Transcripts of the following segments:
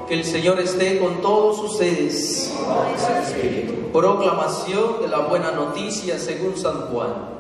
Que el Señor esté con todos ustedes. Proclamación de la buena noticia según San Juan.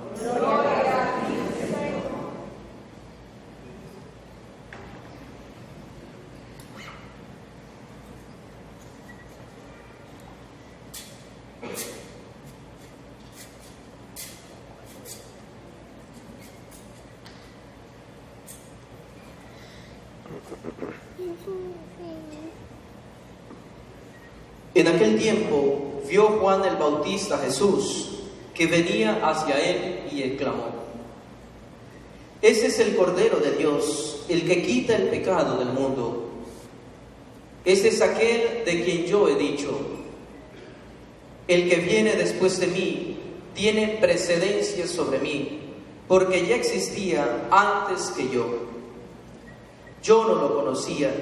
En aquel tiempo vio Juan el Bautista a Jesús, que venía hacia él, y exclamó: Ese es el Cordero de Dios, el que quita el pecado del mundo. Ese es aquel de quien yo he dicho: el que viene después de mí tiene precedencia sobre mí, porque ya existía antes que yo. Yo no lo conocía,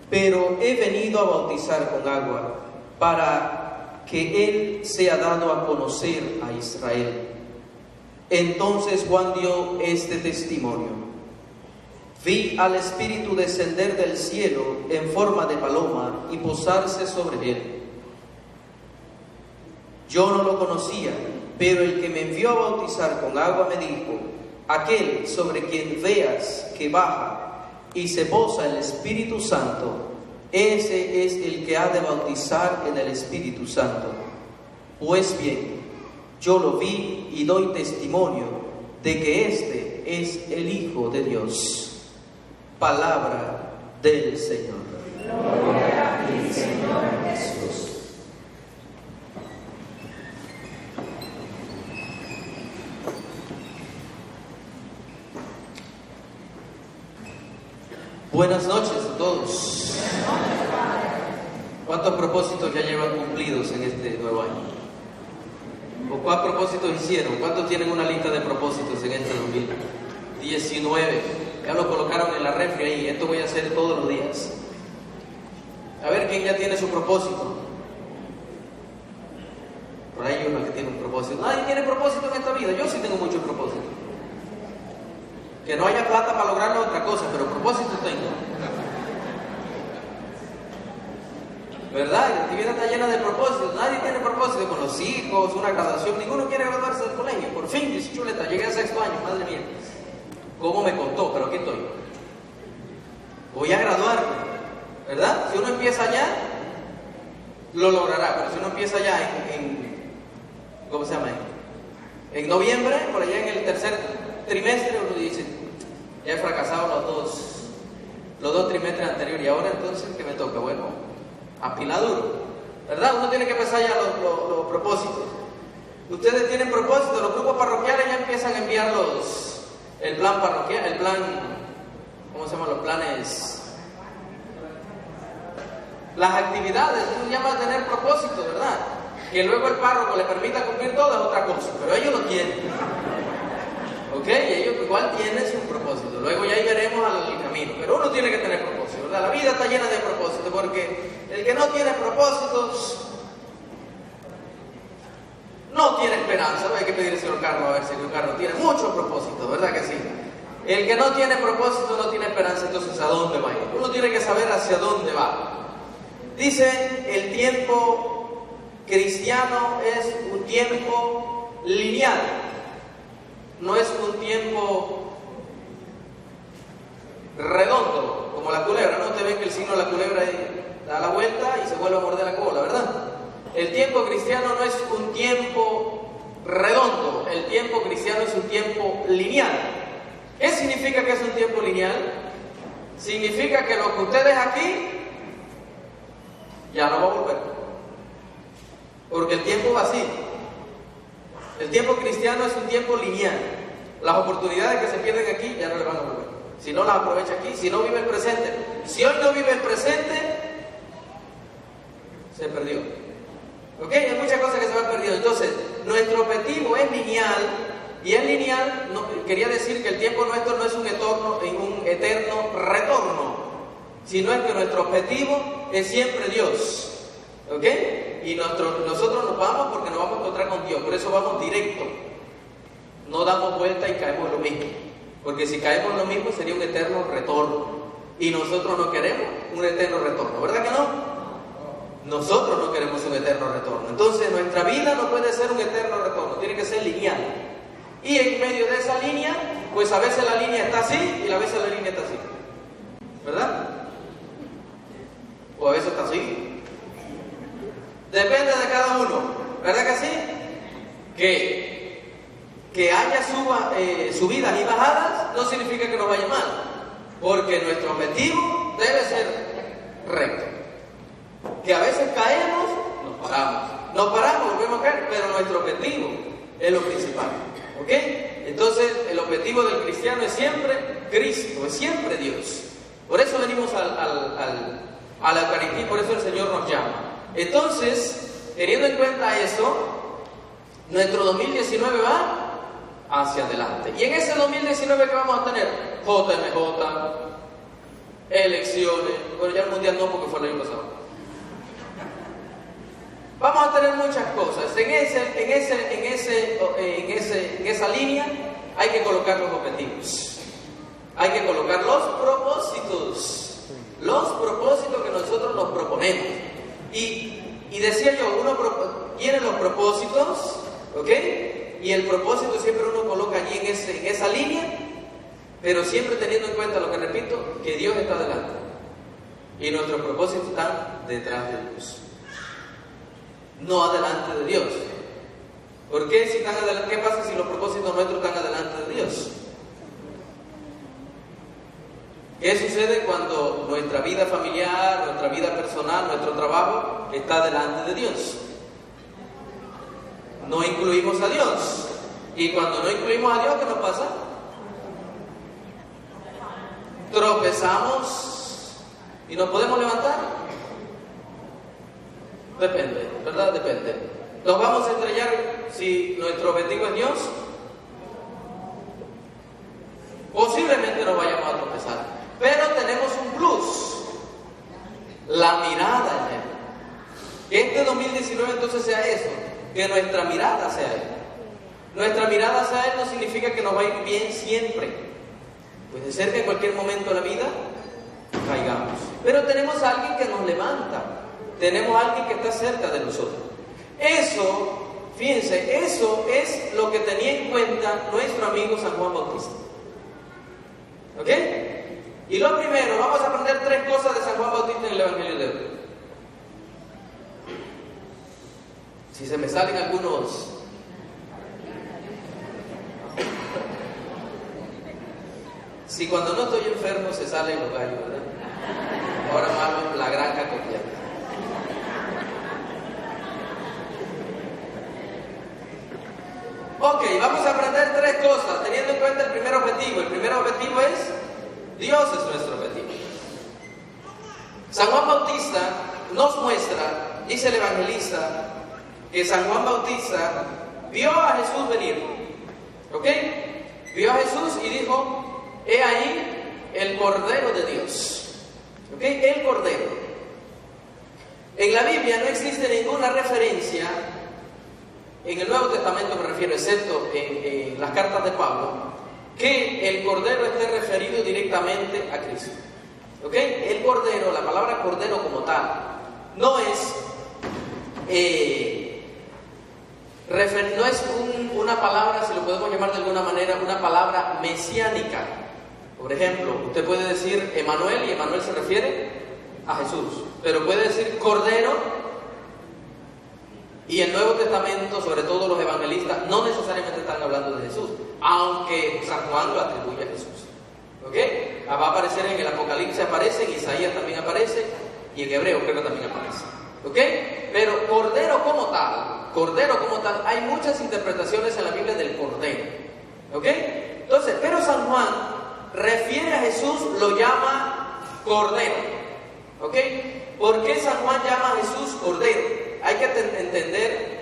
pero he venido a bautizar con agua, para que Él sea dado a conocer a Israel. Entonces Juan dio este testimonio: Vi al Espíritu descender del cielo en forma de paloma y posarse sobre Él. Yo no lo conocía, pero el que me envió a bautizar con agua me dijo: Aquel sobre quien veas que baja y se posa el Espíritu Santo, ese es el que ha de bautizar en el Espíritu Santo. Pues bien, yo lo vi y doy testimonio de que este es el Hijo de Dios. Palabra del Señor. Gloria a ti, Señor Jesús. Buenas noches a todos. ¿Cuántos propósitos ya llevan cumplidos en este nuevo año? ¿O cuántos propósitos hicieron? ¿Cuántos tienen una lista de propósitos en este 2019? Ya lo colocaron en la refri ahí. Esto voy a hacer todos los días. A ver quién ya tiene su propósito. Por ahí hay uno que tiene un propósito. Nadie tiene propósito en esta vida. Yo sí tengo muchos propósitos. Que no haya plata para lograrlo es otra cosa, pero propósitos tengo. ¿Verdad? Y la vida está llena de propósitos. Nadie tiene propósito con los hijos, una graduación. Ninguno quiere graduarse del colegio. Por fin, dice chuleta, llegué al 6º año. Madre mía, ¿cómo me costó? Pero aquí estoy. Voy a graduarme, ¿verdad? Si uno empieza allá, lo logrará. Pero si uno empieza allá ¿cómo se llama? En noviembre, por allá en el tercer trimestre, uno dice: ya he fracasado los dos trimestres anteriores. Y ahora entonces, ¿qué me toca? Bueno, apilar duro, ¿verdad? Uno tiene que empezar ya los propósitos. Ustedes tienen propósitos, los grupos parroquiales ya empiezan a enviar el plan parroquial, el plan, ¿cómo se llaman los planes? Las actividades, uno ya va a tener propósitos, ¿verdad? Que luego el párroco le permita cumplir todo es otra cosa, pero ellos lo tienen. ¿Ok? Y ellos igual tienen su propósito. Luego ya ahí veremos el camino. Pero uno tiene que tener propósito, ¿verdad? La vida está llena de propósitos, porque el que no tiene propósitos no tiene esperanza. No hay que pedirle al señor Carlos, a ver si el señor Carlos tiene muchos propósitos, ¿verdad que sí? El que no tiene propósito no tiene esperanza, entonces ¿a dónde va? Uno tiene que saber hacia dónde va. Dice, el tiempo cristiano es un tiempo lineal. No es un tiempo redondo, como la culebra, ¿no? Ustedes ven que el signo de la culebra da la vuelta y se vuelve a morder la cola, ¿verdad? El tiempo cristiano no es un tiempo redondo, el tiempo cristiano es un tiempo lineal. ¿Qué significa que es un tiempo lineal? Significa que lo que usted deja aquí, ya no va a volver. Porque el tiempo va así. El tiempo cristiano es un tiempo lineal. Las oportunidades que se pierden aquí ya no le van a volver. Si no las aprovecha aquí, si no vive el presente. Si hoy no vive el presente, se perdió. ¿Ok? Hay muchas cosas que se van perdiendo. Entonces, nuestro objetivo es lineal. Y es lineal, quería decir que el tiempo nuestro no es un eterno retorno, sino es que nuestro objetivo es siempre Dios. ¿Ok? Y nosotros nos vamos porque nos vamos a encontrar con Dios, por eso vamos directo. No damos vuelta y caemos en lo mismo, porque si caemos en lo mismo sería un eterno retorno. Y nosotros no queremos un eterno retorno, ¿verdad que no? Nosotros no queremos un eterno retorno. Entonces nuestra vida no puede ser un eterno retorno, tiene que ser lineal. Y en medio de esa línea, pues a veces la línea está así y a veces la línea está así. ¿Verdad? O a veces está así. Depende de cada uno. ¿Verdad que sí? Que haya subidas y bajadas no significa que nos vaya mal. Porque nuestro objetivo debe ser recto. Que a veces caemos, nos paramos, volvemos a caer, pero nuestro objetivo es lo principal. ¿Ok? Entonces, el objetivo del cristiano es siempre Cristo, es siempre Dios. Por eso venimos a la Eucaristía y por eso el Señor nos llama. Entonces, teniendo en cuenta eso, nuestro 2019 va hacia adelante. Y en ese 2019, ¿qué vamos a tener? JMJ, elecciones, bueno, ya el mundial no porque fue el año pasado. Vamos a tener muchas cosas. En esa línea hay que colocar los objetivos. Hay que colocar los propósitos. Los propósitos que nosotros nos proponemos. Y decía yo, uno tiene los propósitos, ¿ok? Y el propósito siempre uno coloca allí en esa línea, pero siempre teniendo en cuenta lo que repito, que Dios está delante. Y nuestros propósitos están detrás de Dios. No adelante de Dios. ¿Por qué? ¿Qué pasa si los propósitos nuestros están adelante de Dios? ¿Qué sucede cuando nuestra vida familiar, nuestra vida personal, nuestro trabajo está delante de Dios? No incluimos a Dios. Y cuando no incluimos a Dios, ¿qué nos pasa? Tropezamos y nos podemos levantar. Depende, ¿verdad? Depende. ¿Nos vamos a estrellar si nuestro objetivo es Dios? Posiblemente nos vayamos a tropezar. Pero tenemos un plus. La mirada en Él. Que este 2019 entonces sea eso. Que nuestra mirada sea Él. Nuestra mirada hacia Él no significa que nos va a ir bien siempre. Puede ser que en cualquier momento de la vida caigamos. Pero tenemos a alguien que nos levanta. Tenemos a alguien que está cerca de nosotros. Eso, fíjense, eso es lo que tenía en cuenta nuestro amigo San Juan Bautista. ¿Ok? Y lo primero, vamos a aprender 3 cosas de San Juan Bautista en el Evangelio de hoy. Si se me salen algunos... Si cuando no estoy enfermo se salen los gallos, ¿verdad? Ahora más la granja completa. Ok, vamos a aprender 3 cosas, teniendo en cuenta el primer objetivo. El primer objetivo es, Dios es nuestro objetivo. San Juan Bautista nos muestra, dice el evangelista, que San Juan Bautista vio a Jesús venir. ¿Ok? Vio a Jesús y dijo, he ahí el Cordero de Dios. ¿Ok? El Cordero. En la Biblia no existe ninguna referencia, en el Nuevo Testamento me refiero, excepto en las cartas de Pablo, que el Cordero esté referido directamente a Cristo. ¿Ok? El Cordero, la palabra Cordero como tal, no es una palabra, si lo podemos llamar de alguna manera, una palabra mesiánica. Por ejemplo, usted puede decir Emanuel y Emanuel se refiere a Jesús, pero puede decir Cordero. Y el Nuevo Testamento, sobre todo los evangelistas, no necesariamente están hablando de Jesús, aunque San Juan lo atribuye a Jesús. ¿Ok? Va a aparecer en el Apocalipsis, aparece, en Isaías también aparece, y en Hebreo creo que también aparece. ¿Ok? Pero Cordero como tal, hay muchas interpretaciones en la Biblia del Cordero. ¿Ok? Entonces, pero San Juan refiere a Jesús, lo llama Cordero. ¿Ok? ¿Por qué San Juan llama a Jesús Cordero? Hay que entender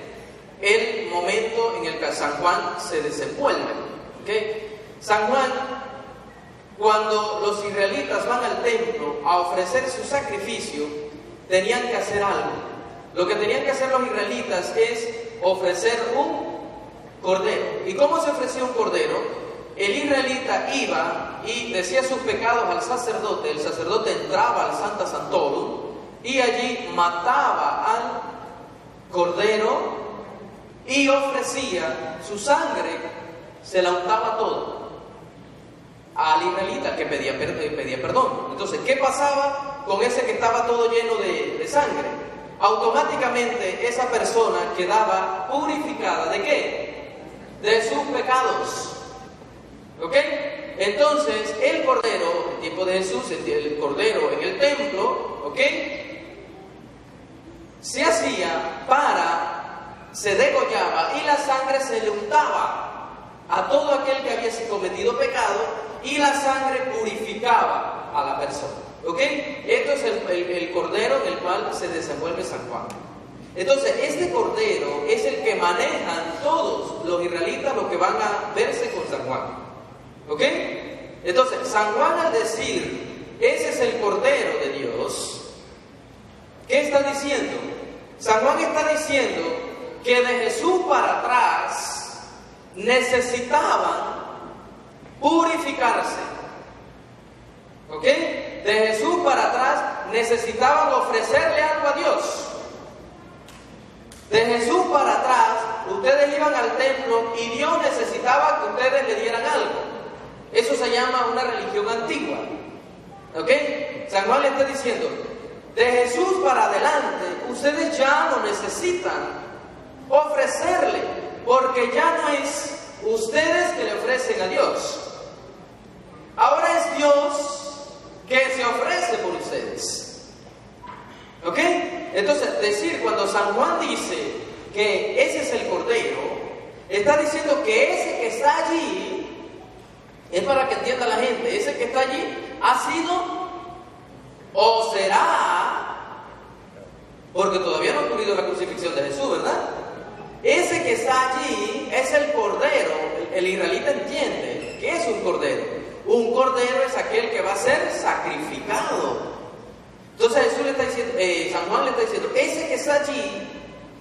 el momento en el que San Juan se desenvuelve. ¿Okay? San Juan, cuando los israelitas van al templo a ofrecer su sacrificio, tenían que hacer algo. Lo que tenían que hacer los israelitas es ofrecer un cordero. ¿Y cómo se ofrecía un cordero? El israelita iba y decía sus pecados al sacerdote. El sacerdote entraba al Sancta Sanctorum y allí mataba cordero y ofrecía su sangre, se la untaba todo al israelita que pedía perdón. Entonces, ¿qué pasaba con ese que estaba todo lleno de sangre? Automáticamente esa persona quedaba purificada. ¿De qué? De sus pecados. ¿Ok? Entonces, el cordero, en tiempo de Jesús, el cordero en el templo, ¿ok?, se hacía se degollaba y la sangre se le untaba a todo aquel que había cometido pecado, y la sangre purificaba a la persona. ¿Ok? Esto es el cordero en el cual se desenvuelve San Juan. Entonces, este cordero es el que manejan todos los israelitas, los que van a verse con San Juan. ¿Ok? Entonces, San Juan, al decir, ese es el cordero de Dios, ¿qué está diciendo? San Juan está diciendo que de Jesús para atrás necesitaban purificarse. ¿Ok? De Jesús para atrás necesitaban ofrecerle algo a Dios. De Jesús para atrás, ustedes iban al templo y Dios necesitaba que ustedes le dieran algo. Eso se llama una religión antigua. ¿Ok? San Juan le está diciendo, de Jesús para adelante, ustedes ya no necesitan ofrecerle, porque ya no es ustedes que le ofrecen a Dios. Ahora es Dios que se ofrece por ustedes. ¿Ok? Entonces, cuando San Juan dice que ese es el cordero, está diciendo que ese que está allí, es para que entienda la gente, ese que está allí ha sido o será, porque todavía no ha ocurrido la crucifixión de Jesús, ¿verdad? Ese que está allí es el cordero. El israelita entiende que es un cordero. Un cordero es aquel que va a ser sacrificado. Entonces Jesús le está diciendo, San Juan le está diciendo, ese que está allí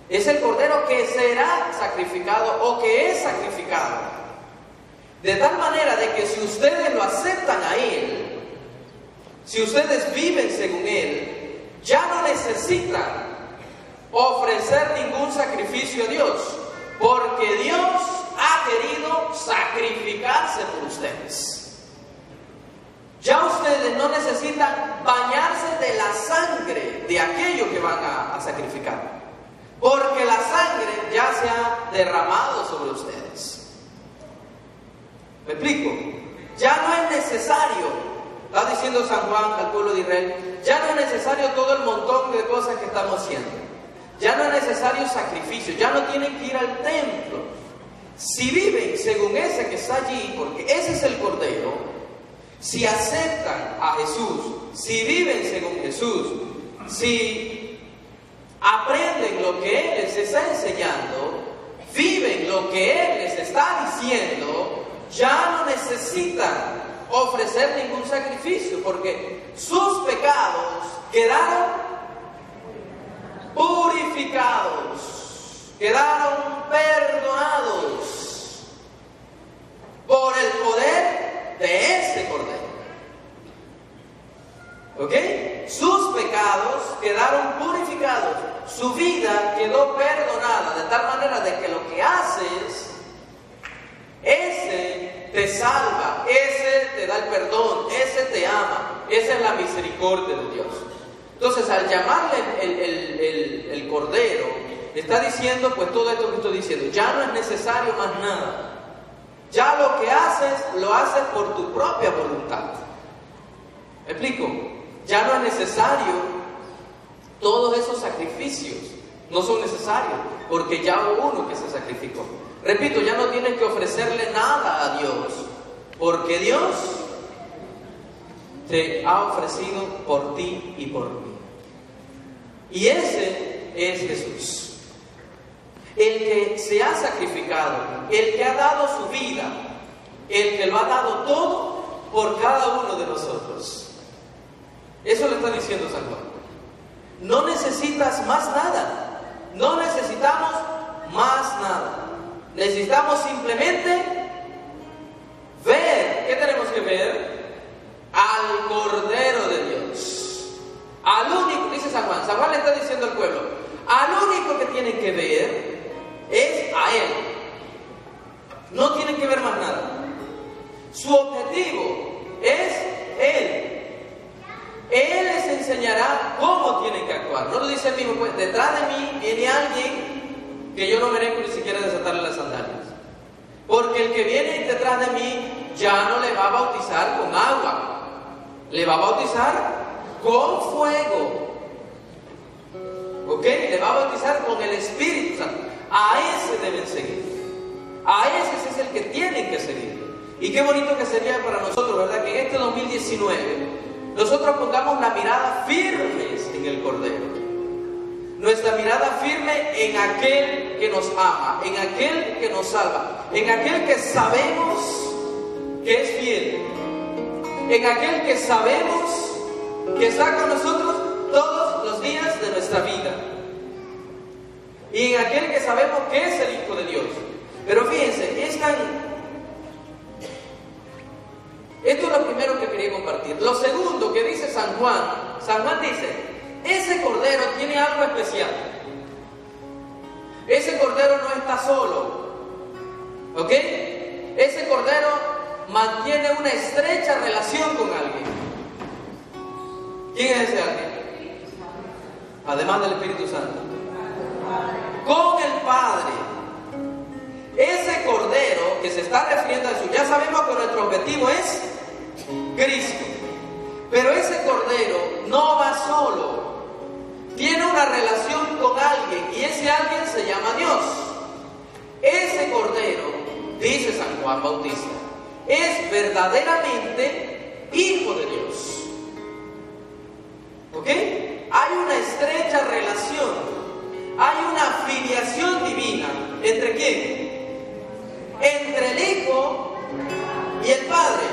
es el cordero que será sacrificado o que es sacrificado. De tal manera de que si ustedes lo aceptan a Él, si ustedes viven según Él, ya no necesitan ofrecer ningún sacrificio a Dios, porque Dios ha querido sacrificarse por ustedes. Ya ustedes no necesitan bañarse de la sangre de aquello que van a sacrificar, porque la sangre ya se ha derramado sobre ustedes. ¿Me explico? Ya no es necesario, está diciendo San Juan al pueblo de Israel, ya no es necesario todo el montón de cosas que estamos haciendo. Ya no es necesario sacrificio, ya no tienen que ir al templo. Si viven según ese que está allí, porque ese es el cordero, si aceptan a Jesús, si viven según Jesús, si aprenden lo que Él les está enseñando, viven lo que Él les está diciendo, ya no necesitan ofrecer ningún sacrificio, porque sus pecados quedaron purificados, quedaron perdonados por el poder de ese cordero. ¿Ok? Sus pecados quedaron purificados, su vida quedó perdonada, de tal manera de que lo que haces, ese te salva, ese te da el perdón, ese te ama, esa es la misericordia de Dios. Entonces, al llamarle el cordero, está diciendo pues todo esto que estoy diciendo. Ya no es necesario más nada. Ya lo que haces, lo haces por tu propia voluntad. ¿Me explico? Ya no es necesario todos esos sacrificios. No son necesarios, porque ya hubo uno que se sacrificó. Repito, ya no tienes que ofrecerle nada a Dios, porque Dios te ha ofrecido por ti y por mí. Y ese es Jesús, el que se ha sacrificado, el que ha dado su vida, el que lo ha dado todo por cada uno de nosotros. Eso le está diciendo San Juan. No necesitas más nada, no necesitamos más nada. Necesitamos simplemente ver. ¿Qué tenemos que ver? Al Cordero de Dios. Al único, dice San Juan le está diciendo al pueblo, al único que tienen que ver es a Él. No tienen que ver más nada. Su objetivo es Él. Él les enseñará cómo tienen que actuar. No lo dice Él mismo, pues detrás de mí viene alguien que yo no merezco ni siquiera desatarle las sandalias. Porque el que viene detrás de mí ya no le va a bautizar con agua, le va a bautizar con fuego. ¿Ok? Le va a bautizar con el Espíritu Santo. A ese deben seguir. A ese es el que tienen que seguir. Y qué bonito que sería para nosotros, ¿verdad? Que en este 2019 nosotros pongamos la mirada firmes en el Cordero. Nuestra mirada firme en aquel que nos ama, en aquel que nos salva, en aquel que sabemos que es fiel, en aquel que sabemos que está con nosotros todos los días de nuestra vida, y en aquel que sabemos que es el Hijo de Dios. Pero fíjense, esto es lo primero que quería compartir. Lo segundo que dice San Juan dice, ese cordero tiene algo especial. Ese cordero no está solo, ¿ok? Ese cordero mantiene una estrecha relación con alguien. ¿Quién es ese alguien? Además del Espíritu Santo. Con el Padre. Ese cordero que se está refiriendo a Jesús, ya sabemos que nuestro objetivo es Cristo. Pero ese cordero no va solo. Tiene una relación con alguien y ese alguien se llama Dios. Ese cordero, dice San Juan Bautista, es verdaderamente Hijo de Dios. ¿Ok? Hay una estrecha relación, hay una filiación divina. ¿Entre quién? Entre el Hijo y el Padre.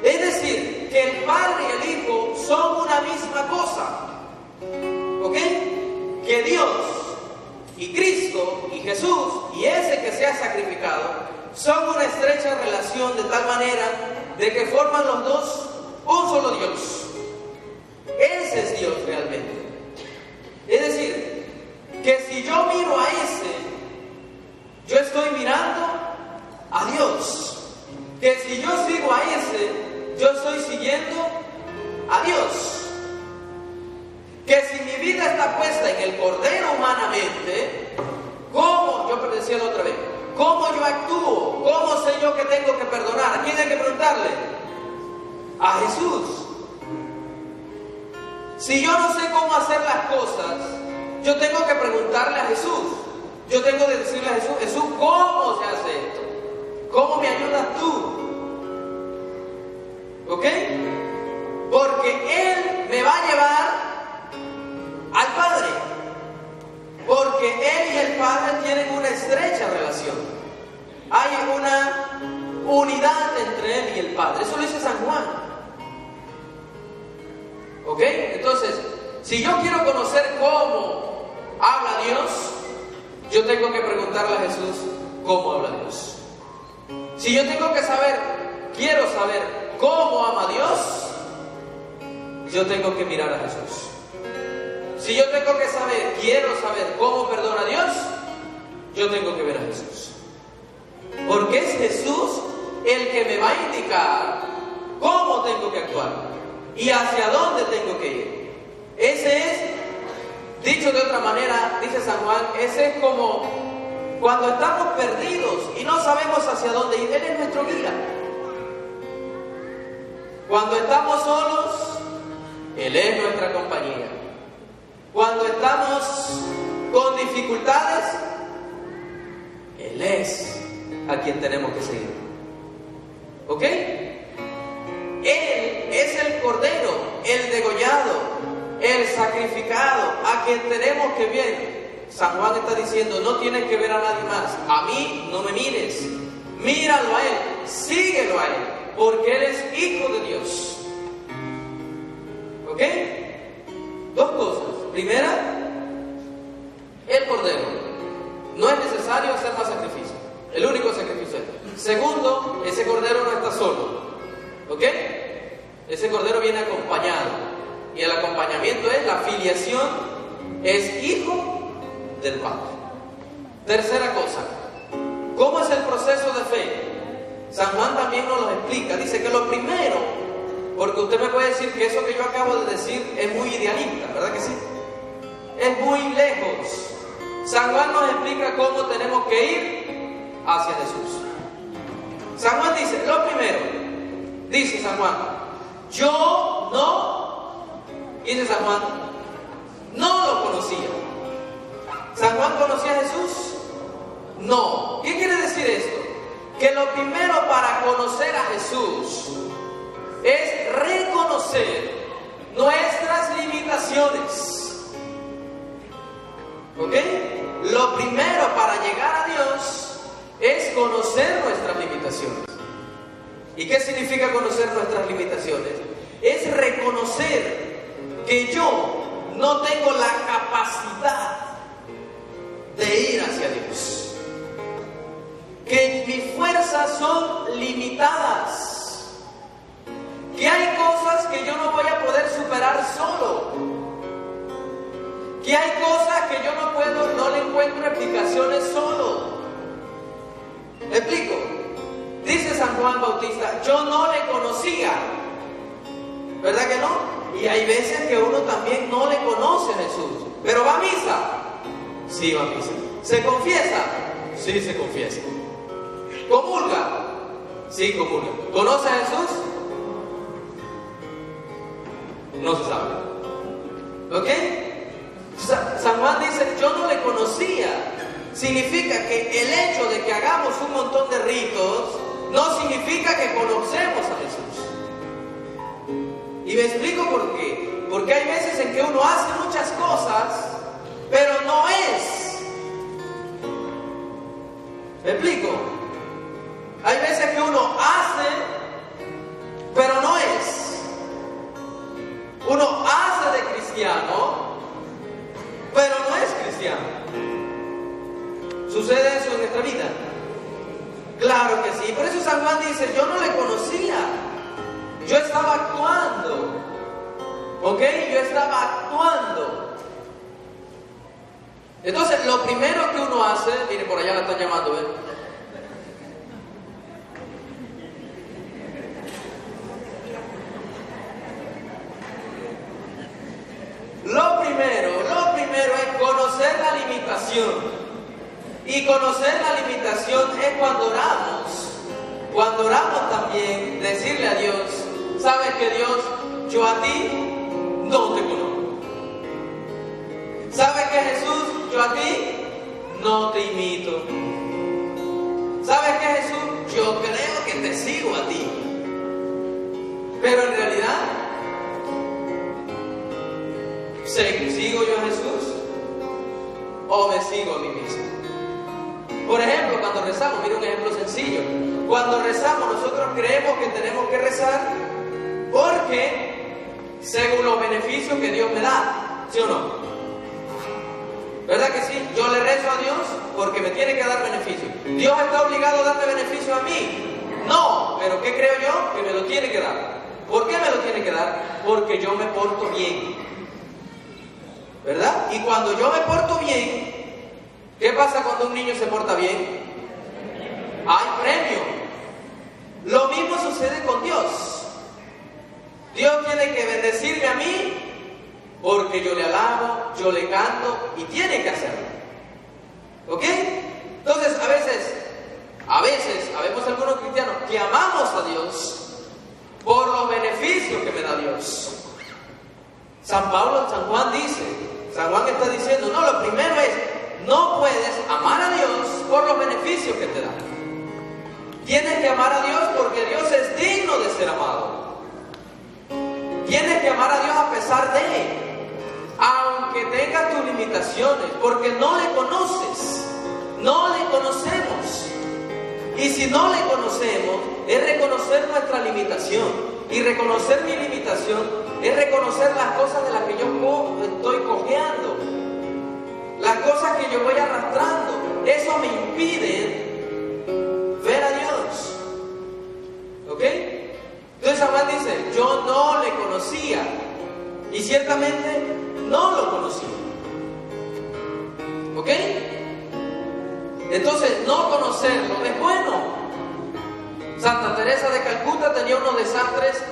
Es decir, que el Padre y el Hijo son una misma cosa. ¿Ok? Que Dios y Cristo y Jesús y ese que se ha sacrificado son una estrecha relación, de tal manera de que forman los dos un solo Dios. Ese es Dios realmente. Es decir, que si yo miro a ese, yo estoy mirando a Dios. Que si yo sigo a ese, yo estoy siguiendo a Dios. Que si mi vida está puesta en el Cordero humanamente, ¿cómo? Yo decía otra vez, ¿cómo yo actúo? ¿Cómo sé yo que tengo que perdonar? ¿A quién hay que preguntarle? A Jesús. Si yo no sé cómo hacer las cosas, yo tengo que preguntarle a Jesús. Yo tengo que decirle a Jesús, Jesús, ¿cómo se hace esto? ¿Cómo me ayudas tú? ¿Ok? Porque Él me va a llevar al Padre, porque Él y el Padre tienen una estrecha relación. Hay una unidad entre Él y el Padre. Eso lo dice San Juan. ¿Ok? Entonces, si yo quiero conocer cómo habla Dios, yo tengo que preguntarle a Jesús cómo habla Dios. Si yo tengo que quiero saber cómo ama Dios, yo tengo que mirar a Jesús. Si yo tengo que quiero saber cómo perdona a Dios, yo tengo que ver a Jesús. Porque es Jesús el que me va a indicar cómo tengo que actuar y hacia dónde tengo que ir. Ese es, dicho de otra manera, dice San Juan, ese es como cuando estamos perdidos y no sabemos hacia dónde ir. Él es nuestro guía. Cuando estamos solos, Él es nuestra compañía. Cuando estamos con dificultades, Él es a quien tenemos que seguir. ¿Ok? Él es el Cordero, el degollado, el sacrificado, a quien tenemos que ver. San Juan está diciendo, no tienes que ver a nadie más. A mí no me mires. Míralo a Él, síguelo a Él, porque Él es Hijo de Dios. ¿Ok? Dos cosas. Primera, el Cordero. No es necesario hacer más sacrificio. El único sacrificio. Segundo, ese Cordero no está solo. ¿Ok? Ese Cordero viene acompañado. Y el acompañamiento es la filiación. Es hijo del Padre. Tercera cosa, ¿cómo es el proceso de fe? San Juan también nos lo explica. Dice que lo primero, porque usted me puede decir que eso que yo acabo de decir es muy idealista, ¿verdad que sí? Es muy lejos. San Juan nos explica cómo tenemos que ir hacia Jesús. San Juan dice, lo primero, dice San Juan, yo no, dice San Juan, no lo conocía. ¿San Juan conocía a Jesús? No. ¿Qué quiere decir esto? Que lo primero para conocer a Jesús es reconocer nuestras limitaciones. ¿Ok? Lo primero para llegar a Dios es conocer nuestras limitaciones. ¿Y qué significa conocer nuestras limitaciones? Es reconocer que yo no tengo la capacidad de ir hacia Dios, que mis fuerzas son limitadas, que hay cosas que yo no voy a poder superar solo, que hay cosas que yo no le encuentro explicaciones solo. ¿Me explico? Dice San Juan Bautista, yo no le conocía, ¿verdad que no? Y hay veces que uno también no le conoce a Jesús, pero va a misa. Sí, va a misa. ¿Se confiesa? Sí, se confiesa. ¿Comulga? Sí, comulga. ¿Conoce a Jesús? No se sabe. ¿Ok? San Juan dice, yo no le conocía. Significa que el hecho de que hagamos un montón de ritos no significa que conocemos a Jesús. Y me explico por qué. Porque hay veces en que uno hace muchas cosas, pero no es. ¿Me explico? Hay veces que uno hace, pero no es. Uno hace de cristiano, pero no es cristiano. ¿Sucede eso en nuestra vida? Claro que sí. Por eso San Juan dice, yo no le conocía. Yo estaba actuando. ¿Ok? Yo estaba actuando. Entonces, lo primero que uno hace, mire, por allá la están llamando, ¿ven? Lo primero es conocer la limitación. Y conocer la limitación es cuando oramos. Cuando oramos también, decirle a Dios, ¿sabes qué, Dios? Yo a ti no te conozco. ¿Sabes qué, Jesús? Yo a ti no te imito. ¿Sabes qué, Jesús? Yo creo que te sigo a ti. Pero en realidad, ¿sigo yo a Jesús? ¿O me sigo a mí mismo? Por ejemplo, cuando rezamos, mira un ejemplo sencillo. Cuando rezamos, nosotros creemos que tenemos que rezar porque según los beneficios que Dios me da, ¿sí o no? ¿Verdad que sí? Yo le rezo a Dios porque me tiene que dar beneficios. ¿Dios está obligado a darme beneficios a mí? No, pero ¿qué creo yo? Que me lo tiene que dar. ¿Por qué me lo tiene que dar? Porque yo me porto bien. ¿Verdad? Y cuando yo me porto bien, ¿qué pasa cuando un niño se porta bien? Hay premio. Lo mismo sucede con Dios. Dios tiene que bendecirme a mí porque yo le alabo, yo le canto y tiene que hacerlo. ¿Ok? Entonces, a veces, habemos algunos cristianos que amamos a Dios por los beneficios que me da Dios. San Juan está diciendo, no, lo primero es, no puedes amar a Dios por los beneficios que te da. Tienes que amar a Dios porque Dios es digno de ser amado. Tienes que amar a Dios a pesar de, aunque tenga tus limitaciones, porque no le conoces, no le conocemos. Y si no le conocemos, es reconocer nuestra limitación. Y reconocer mi limitación es reconocer las cosas de las que yo estoy cojeando, las cosas que yo voy arrastrando. Eso me impide ver a Dios. ¿Ok? Entonces San Juan dice, yo no le conocía. Y ciertamente no lo conocía. ¿Ok? Entonces, no conocerlo es bueno. Santa Teresa de Calcuta tenía unos desastres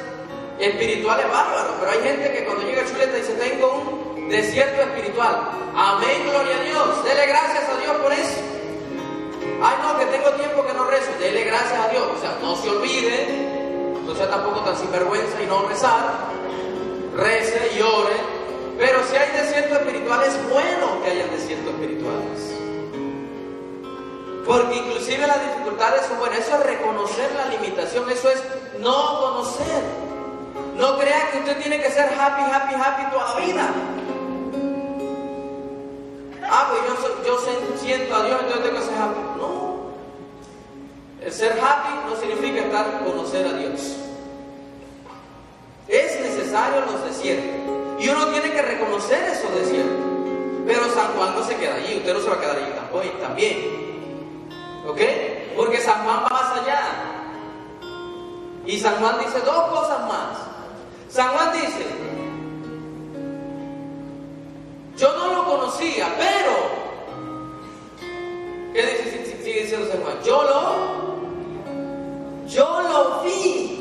espirituales bárbaros, pero hay gente que cuando llega a Chuleta dice: tengo un desierto espiritual. Amén, gloria a Dios. Dele gracias a Dios por eso. Ay, no, que tengo tiempo que no rezo. Dele gracias a Dios. O sea, no se olvide, no sea tampoco tan sinvergüenza y no rezar. Rece y ore. Pero si hay desierto espiritual, es bueno que haya desiertos espirituales. Porque inclusive las dificultades son buenas. Eso es reconocer la limitación. Eso es no conocer. No crea que usted tiene que ser happy toda la vida. Ah, pues yo siento a Dios, entonces tengo que ser happy. No. El ser happy no significa conocer a Dios. Es necesario los desiertos. Y uno tiene que reconocer esos desiertos. Pero San Juan no se queda allí. Usted no se va a quedar allí también. ¿Ok? Porque San Juan va más allá. Y San Juan dice dos cosas más. San Juan dice: yo no lo conocía, pero ¿qué dice? Sigue diciendo San Juan: yo lo vi.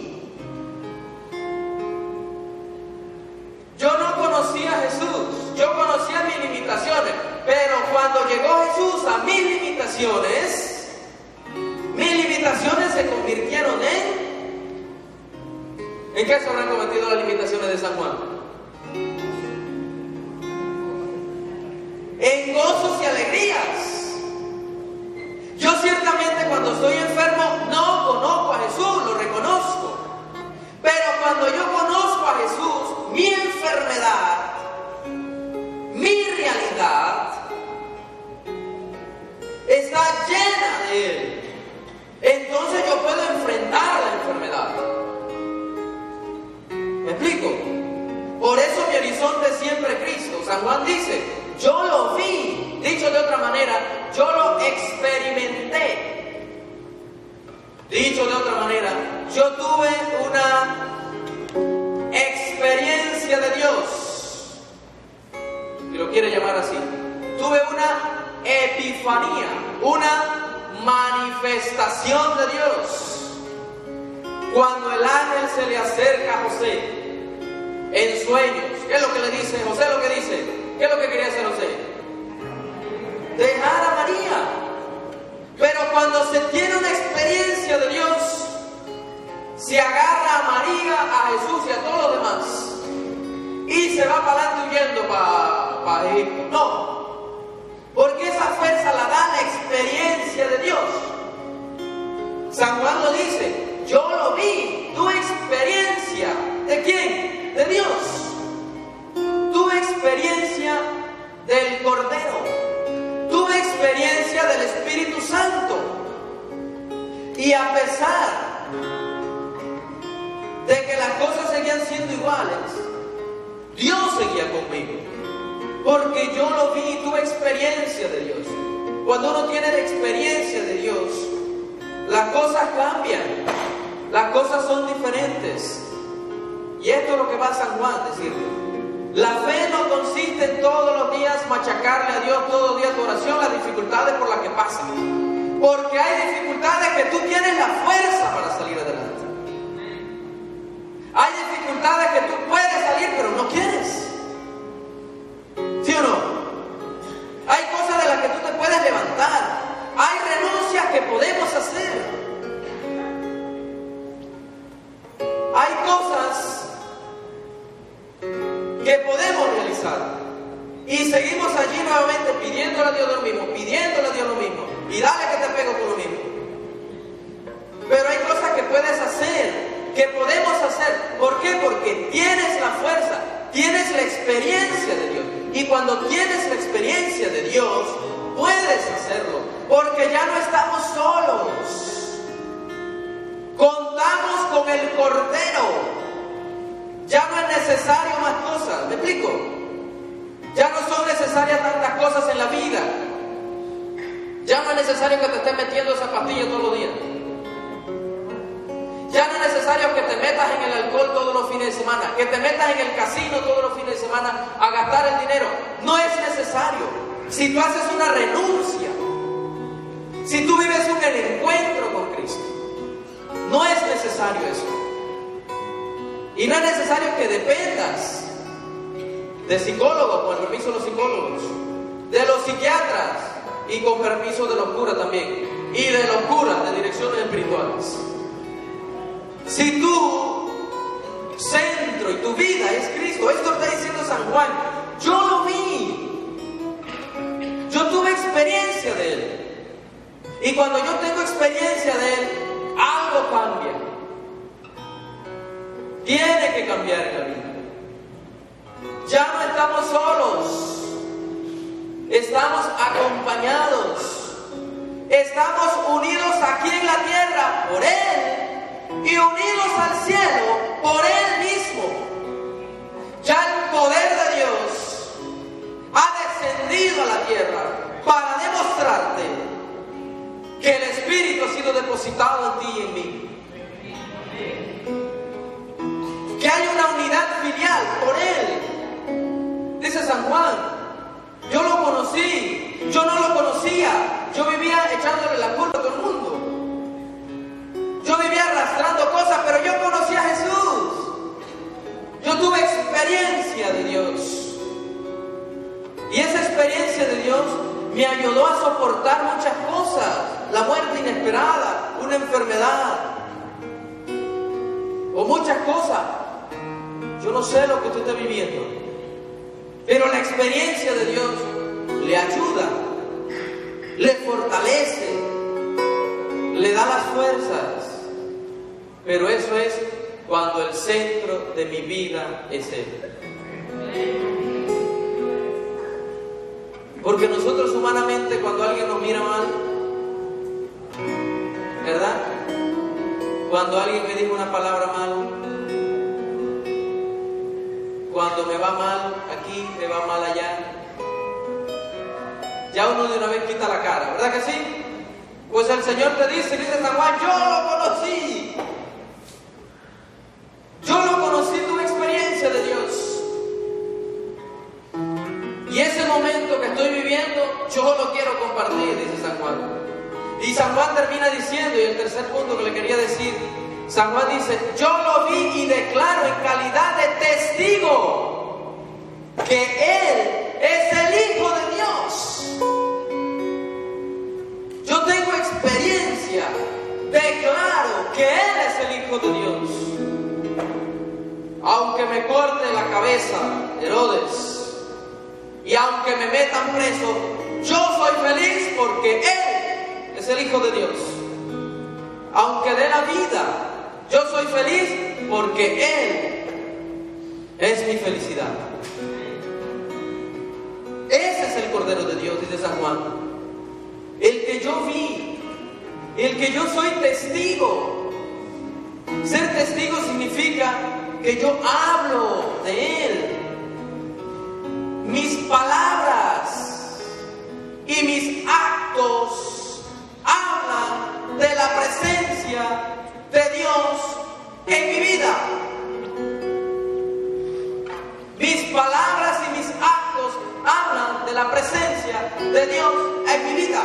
Yo no conocía a Jesús, yo conocía mis limitaciones, pero cuando llegó Jesús a mis limitaciones se convirtieron ¿en qué se habrán convertido las limitaciones de San Juan? En gozos y alegrías. Yo ciertamente cuando estoy enfermo no conozco a Jesús, lo reconozco. Pero cuando yo conozco a Jesús, mi enfermedad, mi realidad, está llena de Él. Entonces yo puedo enfrentar la enfermedad. ¿Me explico? Por eso mi horizonte es siempre Cristo. San Juan dice: yo lo vi. Dicho de otra manera, yo lo experimenté. Dicho de otra manera, yo tuve una experiencia de Dios, si lo quiere llamar así. Tuve una epifanía, una manifestación de Dios. Cuando el ángel se le acerca a José en sueños, ¿qué es lo que le dice? José lo que dice, ¿qué es lo que quería hacer José? Dejar a María. Pero cuando se tiene una experiencia de Dios, se agarra a María, a Jesús y a todos los demás y se va para adelante huyendo para Egipto. No. Porque esa fuerza la da la experiencia de Dios. San Juan lo dice: yo lo vi. Tuve experiencia. ¿De quién? De Dios. Tuve experiencia del Cordero. Tuve experiencia del Espíritu Santo. Y a pesar de que las cosas seguían siendo iguales, Dios seguía conmigo. Porque yo lo vi y tuve experiencia de Dios. Cuando uno tiene la experiencia de Dios, las cosas cambian. Las cosas son diferentes. Y esto es lo que va a San Juan a decirle. La fe no consiste en todos los días machacarle a Dios todos los días tu oración, las dificultades por las que pasan. Porque hay dificultades que tú tienes la fuerza para salir adelante. Hay dificultades que tú puedes salir pero no quieres. ¿Sí o no? Hay cosas de las que tú te puedes levantar. Hay renuncias que podemos hacer. Hay cosas que podemos realizar. Y seguimos allí nuevamente pidiéndole a Dios lo mismo, pidiéndole a Dios lo mismo. Y dale que te pego por lo mismo. Pero hay cosas que puedes hacer, que podemos hacer. ¿Por qué? Porque tienes la fuerza, tienes la experiencia de Dios. Y cuando tienes la experiencia de Dios, puedes hacerlo. Porque ya no estamos solos. Contamos con el Cordero. Ya no es necesario más cosas. ¿Me explico? Ya no son necesarias tantas cosas en la vida. Ya no es necesario que te estés metiendo esa pastilla todos los días. Ya no es necesario que te metas en el alcohol todos los fines de semana, que te metas en el casino todos los fines de semana a gastar el dinero. No es necesario. si tú haces una renuncia, si tú vives un encuentro con Cristo. No es necesario eso. Y no es necesario que dependas de psicólogos, con el permiso de los psicólogos, de los psiquiatras y con permiso de los curas también, y de los curas de direcciones espirituales. Si tu centro y tu vida es Cristo, esto está diciendo San Juan, yo lo vi, yo tuve experiencia de Él. Y cuando yo tengo experiencia de Él, algo cambia. Tiene que cambiar en la vida. Ya no estamos solos, estamos acompañados, estamos unidos aquí en la tierra por Él y unidos al cielo por Él mismo. Ya el poder de Dios ha descendido a la tierra para demostrarte que el Espíritu ha sido depositado en ti y en mí. Que hay una unidad filial por Él. Dice San Juan, yo lo conocí, yo no lo conocía, yo vivía echándole la culpa a todo el mundo. Yo vivía arrastrando cosas, pero yo conocí a Jesús. Yo tuve experiencia de Dios. Y esa experiencia de Dios me ayudó a soportar muchas cosas. La muerte inesperada, una enfermedad, o muchas cosas. Yo no sé lo que usted está viviendo, pero la experiencia de Dios le ayuda, le fortalece, le da las fuerzas. Pero eso es cuando el centro de mi vida es Él. Porque nosotros humanamente, cuando alguien nos mira mal, ¿verdad? Cuando alguien me dijo una palabra mal, cuando me va mal aquí, me va mal allá, ya uno de una vez quita la cara, ¿verdad que sí? Pues el Señor te dice San Juan, yo lo conocí. Yo lo conocí, tuve experiencia de Dios. Y ese momento que estoy viviendo, yo lo quiero compartir, dice San Juan. Y San Juan termina diciendo, y el tercer punto que le quería decir, San Juan dice, yo lo vi y declaro en calidad de testigo que Él es el Hijo de Dios. Yo tengo experiencia, declaro que Él es el Hijo de Dios. Aunque me corte la cabeza Herodes y aunque me metan preso, yo soy feliz porque Él es el Hijo de Dios. Aunque dé la vida, yo soy feliz porque Él es mi felicidad. Ese es el Cordero de Dios, dice San Juan. El que yo vi, el que yo soy testigo. Ser testigo significa que yo hablo de Él. Mis palabras y mis actos hablan de la presencia de Dios en mi vida. Mis palabras y mis actos hablan de la presencia de Dios en mi vida.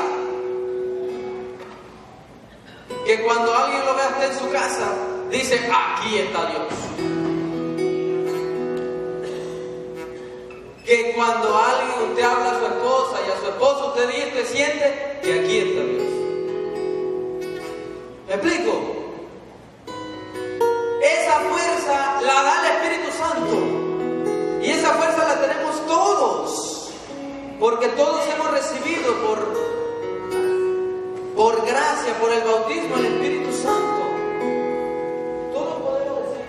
Que cuando alguien lo vea en su casa, dice, aquí está Dios. Que cuando alguien usted habla a su esposa y a su esposo usted siente que aquí está Dios. ¿Me explico? Esa fuerza la da el Espíritu Santo. Y esa fuerza la tenemos todos. Porque todos hemos recibido por gracia, por el bautismo del Espíritu Santo. Todos podemos decir.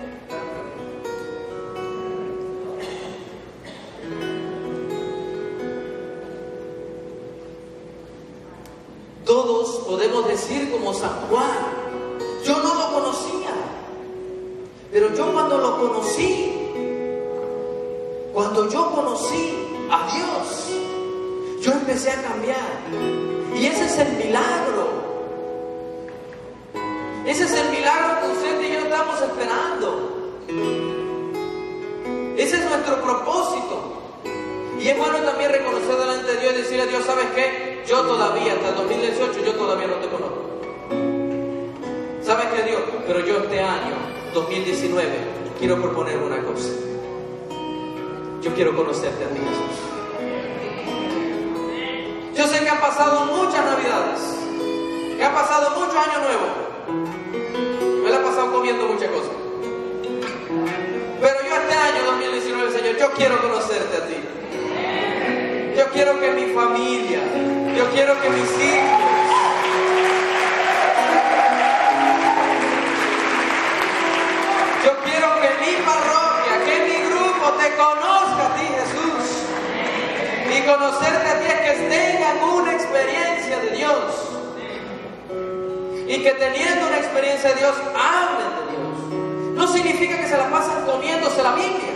Todos podemos decir como San Juan, yo no lo conocía, pero yo cuando lo conocí, cuando yo conocí a Dios, yo empecé a cambiar. Y ese es el milagro. Ese es el milagro que usted y yo estamos esperando. Ese es nuestro propósito. Y es bueno también reconocer delante de Dios y decirle a Dios, ¿sabes qué? Yo todavía, hasta el 2018, yo todavía no te conozco. ¿Sabes qué, Dios? Pero yo este año, 2019, quiero proponer una cosa. Yo quiero conocerte a ti, Jesús. Yo sé que han pasado muchas Navidades, que han pasado muchos años nuevos. Me la he pasado comiendo muchas cosas. Pero yo este año 2019, Señor, yo quiero conocerte a ti. Yo quiero que mi familia, yo quiero que mis hijos, yo quiero que mi parroquia, que mi grupo te conozca a ti, Jesús. Y conocerte a ti es que tengan una experiencia de Dios. Y que teniendo una experiencia de Dios, hablen de Dios. No significa que se la pasen comiéndose la Biblia.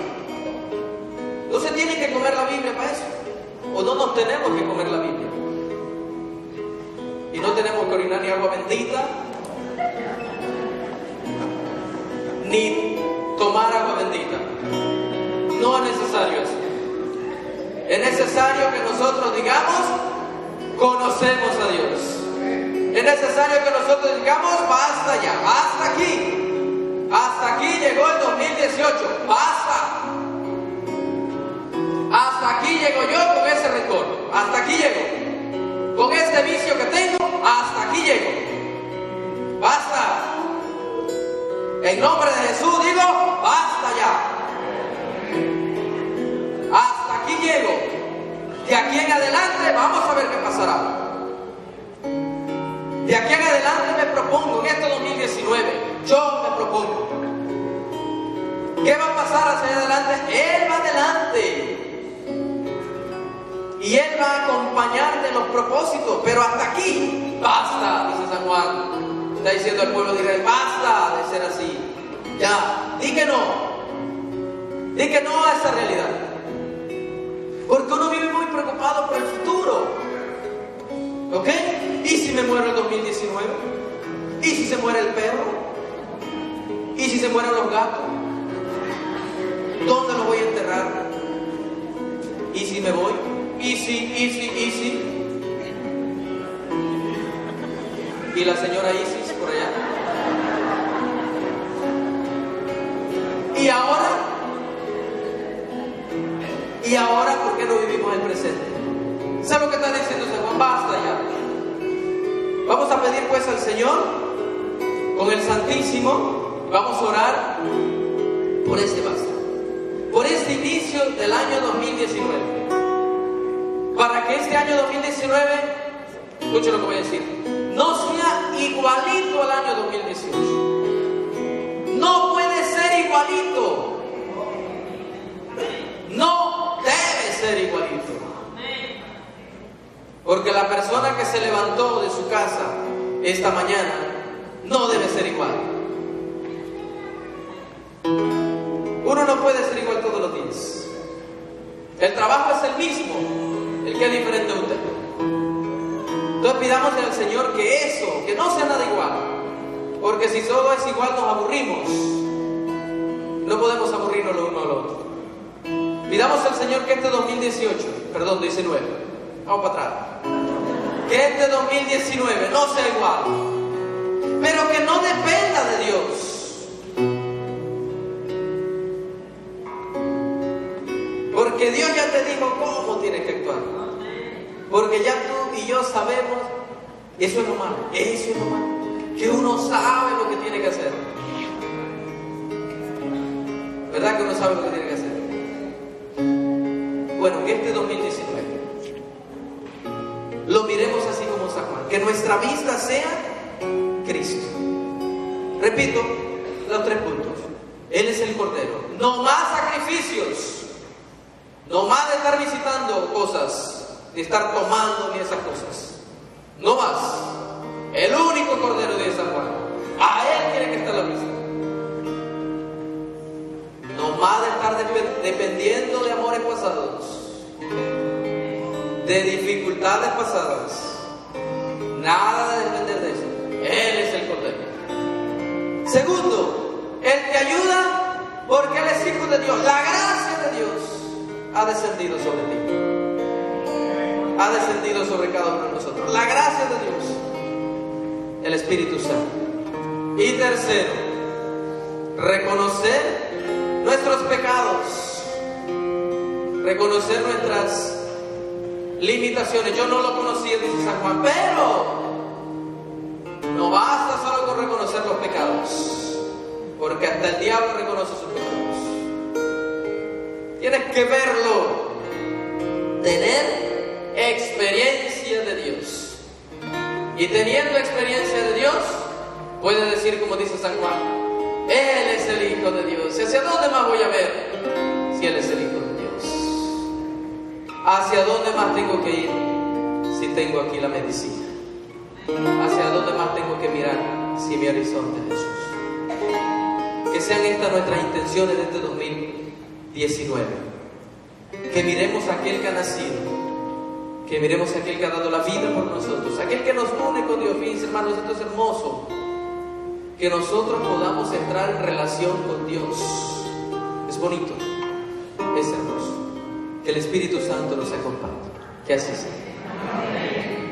No se tienen que comer la Biblia para eso. O no nos tenemos que comer la Biblia. Y no tenemos que orinar ni agua bendita, ni tomar agua bendita. No es necesario eso. Es necesario que nosotros digamos, conocemos a Dios. Es necesario que nosotros digamos, basta ya, hasta aquí. Hasta aquí llegó el 2018, basta. Hasta aquí llego yo con ese rencor. Hasta aquí llego. Con este vicio que tengo, hasta aquí llego. Basta. En nombre de Jesús digo, basta ya. Hasta aquí llego. De aquí en adelante vamos a ver qué pasará. De aquí en adelante me propongo, en este 2019, yo me propongo. ¿Qué va a pasar hacia adelante? Él va adelante. Y Él va a acompañarte en los propósitos. Pero hasta aquí, basta, dice San Juan. Está diciendo al pueblo de Israel, basta de ser así. Ya, di que no. Di que no a esa realidad. Porque uno vive muy preocupado por el futuro. ¿Ok? ¿Y si me muero el 2019? ¿Y si se muere el perro? ¿Y si se mueren los gatos? ¿Dónde lo voy a enterrar? ¿Y si me voy? ¿Y si? ¿Y la señora Isis por allá? ¿Y ahora por qué no vivimos el presente? ¿Sabe lo que está diciendo San Juan? Basta ya. Vamos a pedir pues al Señor, con el Santísimo, vamos a orar por este basta. Por este inicio del año 2019. Para que este año 2019, escuchen lo que voy a decir, no sea igualito al año 2018. No puede ser igualito. No debe ser igualito. Porque la persona que se levantó de su casa esta mañana no debe ser igual. Uno no puede ser igual todos los días. El trabajo es el mismo, el que es diferente a usted. Entonces pidámosle al Señor que no sea nada igual. Porque si todo es igual nos aburrimos. No podemos aburrirnos lo uno al otro. Pidamos al Señor que este 19, vamos para atrás. Que este 2019 no sea igual. Pero que no dependa de Dios. Porque Dios ya te dijo cómo tienes que actuar. Porque ya tú y yo sabemos, eso es lo malo, que uno sabe lo que tiene que hacer. ¿Verdad que uno sabe lo que tiene que hacer? Bueno, que este 2019 lo miremos así como San Juan, que nuestra vista sea Cristo. Repito los 3 puntos. Él es el Cordero. No más sacrificios. No más de estar visitando cosas, de estar tomando ni esas cosas. No más. El único Cordero de San Juan. A Él tiene que estar la vista. No más de estar dependiendo de amores pasados, de dificultades pasadas. Nada de depender de eso. Él es el Cordero. Segundo, Él te ayuda porque Él es hijo de Dios. La gracia de Dios ha descendido sobre ti. Ha descendido sobre cada uno de nosotros. La gracia de Dios, el Espíritu Santo. Y tercero, reconocer nuestros pecados, reconocer nuestras limitaciones. Yo no lo conocía, dice San Juan, pero no basta solo con reconocer los pecados, porque hasta el diablo reconoce sus pecados. Tienes que verlo, tener experiencia de Dios. Y teniendo experiencia de Dios, puede decir como dice San Juan, Él es el Hijo de Dios. ¿Y hacia dónde más voy a ver si Él es el Hijo de Dios? ¿Hacia dónde más tengo que ir si tengo aquí la medicina? ¿Hacia dónde más tengo que mirar si mi horizonte es Jesús? Que sean estas nuestras intenciones de este 2019. Que miremos a aquel que ha nacido, que miremos a aquel que ha dado la vida por nosotros, aquel que nos une con Dios. Fíjense, hermanos, esto es hermoso. Que nosotros podamos entrar en relación con Dios. Es bonito, es hermoso. Que el Espíritu Santo nos acompañe. Que así sea. Amén.